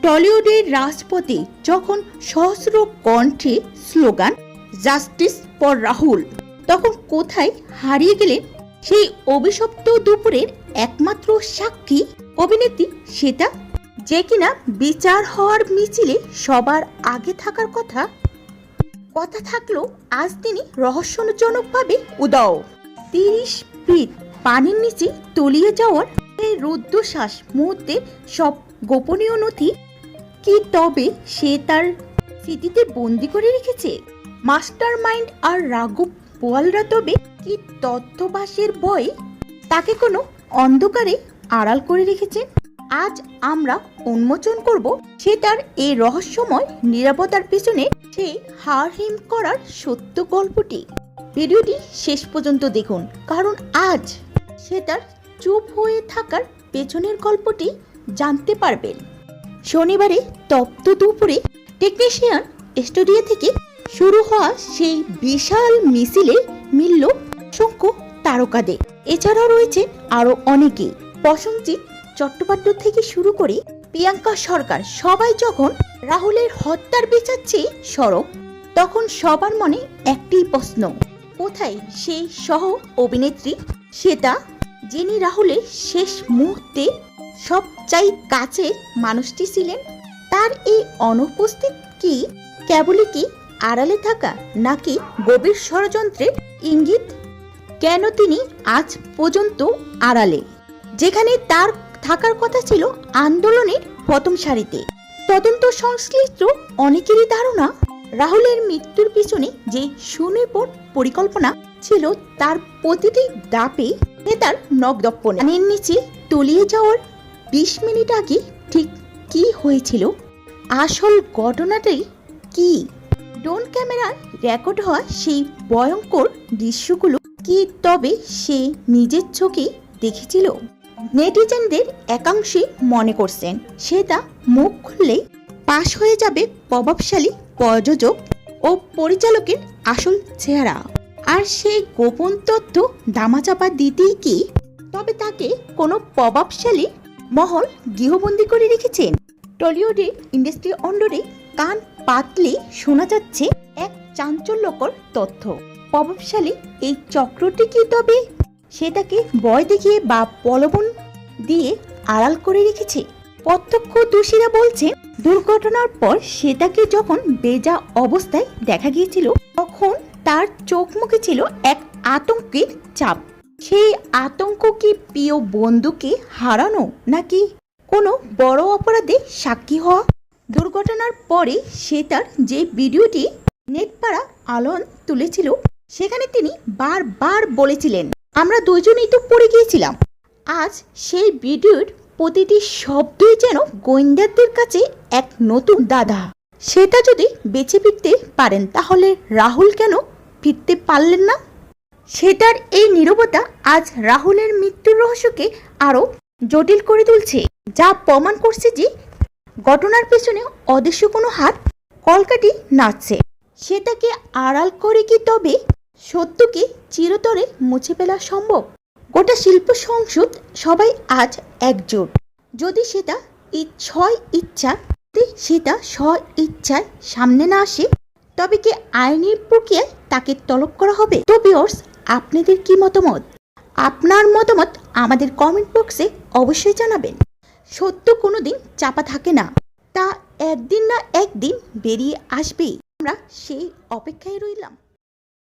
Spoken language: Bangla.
টলিউডের রাজপথে যখন সহস্র কণ্ঠে স্লোগান জাস্টিস ফর রাহুল, তখন কোথায় হারিয়ে গেলেন সেই অভিশপ্ত দুপুরের একমাত্র সাক্ষী অভিনেত্রী শ্বেতা, যে কিনা বিচার হওয়ার মিছিলে সবার আগে থাকার কথা থাকলেও আজ তিনি রহস্যজনকভাবে উধাও। 30 ফিট পানির নিচে তলিয়ে যাওয়ার এই রুদ্ধশ্বাস মুহূর্তে সব গোপনীয় নথি কি তবে সে তার স্মৃতিতে বন্দি করে রেখেছে? মাস্টার মাইন্ড আর রাঘব বোয়ালরা তবে কি তথ্যবাসের ভয়ে তাকে কোনো অন্ধকারে আড়াল করে রেখেছেন? আজ আমরা উন্মোচন করব সে তার এই রহস্যময় নিরাপত্তার পেছনে সেই হাড় হিম করার সত্য গল্পটি। ভিডিওটি শেষ পর্যন্ত দেখুন, কারণ আজ সে তার চুপ হয়ে থাকার পেছনের গল্পটি জানতে পারবেন। শনিবারে তপ্ত দুপুরে টেকনিশিয়ান স্টুডিও থেকে শুরু হওয়া সেই বিশাল মিছিলে মিলল অসংখ্য তারকাদের। এছাড়াও রয়েছে আরো অনেকে, প্রসেনজিৎ চট্টোপাধ্যায় থেকে শুরু করে প্রিয়াঙ্কা সরকার। সবাই যখন রাহুলের হত্যার বিচার চেয়ে সরব, তখন সবার মনে একটি প্রশ্ন, কোথায় সেই সহ অভিনেত্রী শ্বেতা, যিনি রাহুলের শেষ মুহূর্তে সবচাই কাছের মানুষটি ছিলেন? তার এই অনুপস্থিত কি কেবলই কি আড়ালে থাকা, নাকি গভীর ষড়যন্ত্রের ইঙ্গিত? কেন তিনি আজ পর্যন্ত আড়ালে, যেখানে তার থাকার কথা ছিল আন্দোলনের প্রথম সারিতে? তদন্ত সংশ্লিষ্ট অনেকেরই ধারণা, রাহুলের মৃত্যুর পিছনে যে সুনিপুণ পরিকল্পনা ছিল, তার প্রতিটি ধাপে তার নখদর্পণে পানির নিচে তলিয়ে যাওয়ার 20 মিনিট আগে ঠিক কি হয়েছিল, আসল ঘটনাটাই কি? ড্রোন ক্যামেরায় রেকর্ড হওয়া সেই ভয়ঙ্কর দৃশ্যগুলো কি তবে সে নিজের চোখে দেখেছিল? নেটিজেনদের একাংশে মনে করছেন সে তা মুখ খুললে পাশ হয়ে যাবে প্রভাবশালী প্রযোজক ও পরিচালকের আসল চেহারা, আর সেই গোপন তথ্য দামাচাপা দিতেই কি তবে তাকে কোনো প্রভাবশালী মহল গৃহবন্দী করে রেখেছেন? টলিউডের ইন্ডাস্ট্রি অন্ডরে কান পাতলে শোনা যাচ্ছে এক চাঞ্চল্যকর তথ্য। প্রভাবশালী এই চক্রটি কি তবে সে তাকে ভয় দেখিয়ে বা প্রলোভন দিয়ে আড়াল করে রেখেছে? প্রত্যক্ষদর্শীরা বলছেন, দুর্ঘটনার পর শ্বেতাকে যখন বেজা অবস্থায় দেখা গিয়েছিল, তখন তার চোখ মুখে ছিল এক আতঙ্কের চাপ। সেই আতঙ্ক কি প্রিয় বন্ধুকে হারানো, নাকি কোনো বড় অপরাধে সাক্ষী হওয়া? দুর্ঘটনার পরে শ্বেতার যে ভিডিওটি নেটপাড়া আলোড়ন তুলেছিল, সেখানে তিনি বারবার বলেছিলেন, আমরা দুজনেই তো পড়ে গিয়েছিলাম। আজ সেই ভিডিওর প্রতিটি শব্দই যেন গোয়েন্দাদের কাছে এক নতুন দাদা। সেটা যদি বেঁচে ফিরতে পারেন, তাহলে রাহুল কেন ফিরতে পারলেন না? সেটার এই নীরবতা আজ রাহুলের মৃত্যুর রহস্যকে আরো জটিল করে তুলছে, যা প্রমাণ করছে যে ঘটনার পেছনে অদৃশ্য কোনো হাত কলকাঠি নাচছে। সেটাকে আড়াল করে কি তবে সত্যকে চিরতরে মুছে ফেলা সম্ভব? গোটা শিল্প সংসদ সবাই আজ একজোট। যদি সেটা ইচ্ছায় সামনে না আসে, তবে কি আইনি প্রক্রিয়ায় তাকে তলব করা হবে? তো ভিউয়ার্স, আপনাদের কি মতামত? আপনার মতামত আমাদের কমেন্ট বক্সে অবশ্যই জানাবেন। সত্য কোনোদিন চাপা থাকে না, তা একদিন না একদিন বেরিয়ে আসবেই। আমরা সেই অপেক্ষায় রইলাম।